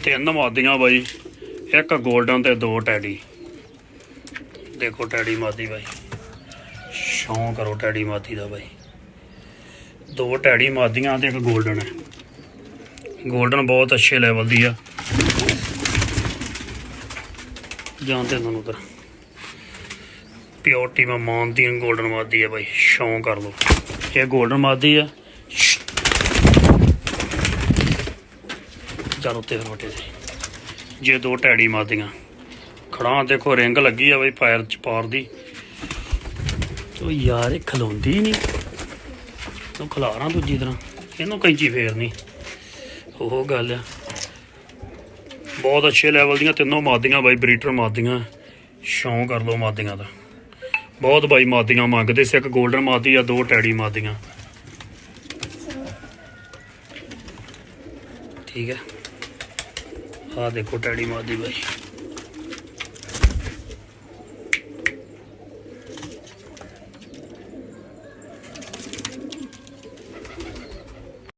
तीन मादियां बाई, एक गोल्डन ते दो टैडी। देखो टैडी मादी बाई, शौं करो टैडी मादी का बाई। दो टैडी मादियां ते एक गोल्डन है। गोल्डन बहुत अच्छे लैवल दी आ। जानते तुहानू उधर प्योरिटी में मानती गोल्डन मादी है भाई, शौं कर लो। ये गोल्डन मादी है। चलो उत्ते फिर बटे से जे दो टैडी मादियां खड़ा देखो रिंग लगी है भाई पैर पार दी। तो यार ये खलोंदी ही नहीं, तो खिलारा दूजी तरह इनू कैंची फेरनी। ओह गल है, बहुत अच्छे लैवल दियां तीनों मादियां बाई, ब्रीडर मादियां। शौं कर लो मादियां का, बहुत बाई मादियां मंगते से। एक गोल्डन मादी या दो टैडी मादियां। ठीक है, आ देखो टैडी मादी बाई।